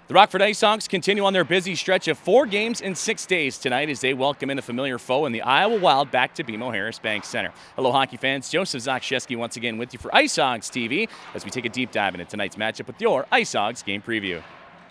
The Rockford IceHogs continue on their busy stretch of 4 games in 6 days tonight as they welcome in a familiar foe in the Iowa Wild back to BMO Harris Bank Center. Hello, hockey fans. Joseph Zakrzewski once again with you for IceHogs TV as we take a deep dive into tonight's matchup with your IceHogs game preview.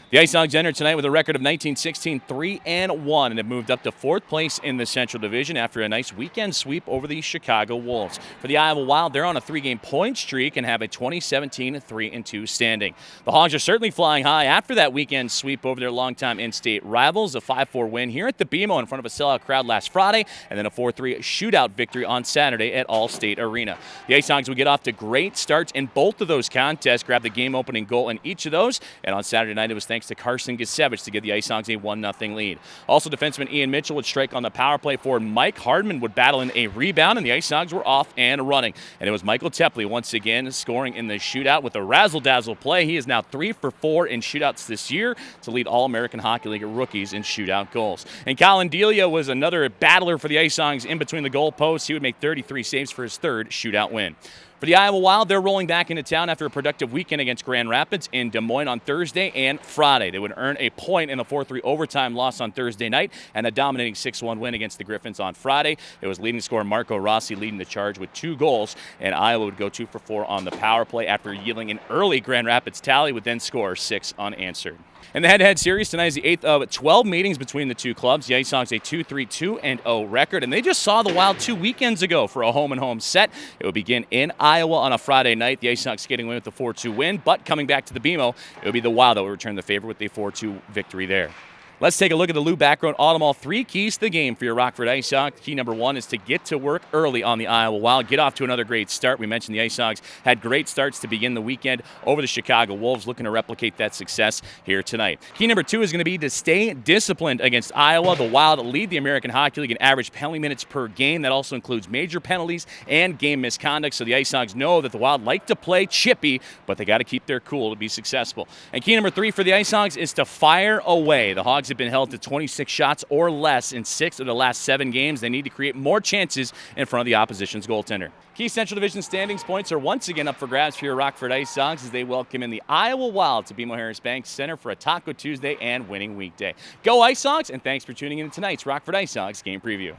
The IceHogs entered tonight with a record of 19-16, 3-1, and have moved up to 4th place in the Central Division after a nice weekend sweep over the Chicago Wolves. For the Iowa Wild, they're on a 3-game point streak and have a 2017 3-2 standing. The Hogs are certainly flying high after that weekend sweep over their longtime in-state rivals, a 5-4 win here at the BMO in front of a sellout crowd last Friday, and then a 4-3 shootout victory on Saturday at All-State Arena. The IceHogs would get off to great starts in both of those contests, grabbed the game-opening goal in each of those, and on Saturday night it was thanks to Carson Gisevich to give the IceHogs a 1-0 lead. Also, defenseman Ian Mitchell would strike on the power play forward. Mike Hardman would battle in a rebound, and the IceHogs were off and running. And it was Michael Tepley once again scoring in the shootout with a razzle-dazzle play. He is now 3 for 4 in shootouts this year to lead All-American Hockey League rookies in shootout goals. And Colin Delia was another battler for the IceHogs in between the goalposts. He would make 33 saves for his 3rd shootout win. For the Iowa Wild, they're rolling back into town after a productive weekend against Grand Rapids in Des Moines on Thursday and Friday. They would earn a point in the 4-3 overtime loss on Thursday night and a dominating 6-1 win against the Griffins on Friday. It was leading scorer Marco Rossi leading the charge with 2 goals, and Iowa would go 2 for 4 on the power play after yielding an early Grand Rapids tally, would then score 6 unanswered. In the head-to-head series, tonight is the 8th of 12 meetings between the two clubs. The IceHogs a 2-3-2-0 record, and they just saw the Wild 2 weekends ago for a home-and-home set. It would begin in Iowa on a Friday night. The IceHogs getting away with the 4-2 win, but coming back to the BMO, it would be the Wild that would return the favor with a 4-2 victory there. Let's take a look at the Lou Backroad Automall 3 keys to the game for your Rockford IceHogs. Key number 1 is to get to work early on the Iowa Wild. Get off to another great start. We mentioned the IceHogs had great starts to begin the weekend over the Chicago Wolves, looking to replicate that success here tonight. Key number 2 is going to be to stay disciplined against Iowa. The Wild lead the American Hockey League in average penalty minutes per game. That also includes major penalties and game misconduct. So the IceHogs know that the Wild like to play chippy, but they got to keep their cool to be successful. And key number 3 for the IceHogs is to fire away. The Hogs have been held to 26 shots or less in 6 of the last 7 games. They need to create more chances in front of the opposition's goaltender. Key Central Division standings points are once again up for grabs for your Rockford IceHogs as they welcome in the Iowa Wild to BMO Harris Bank Center for a Taco Tuesday and winning weekday. Go IceHogs, and thanks for tuning in to tonight's Rockford IceHogs game preview.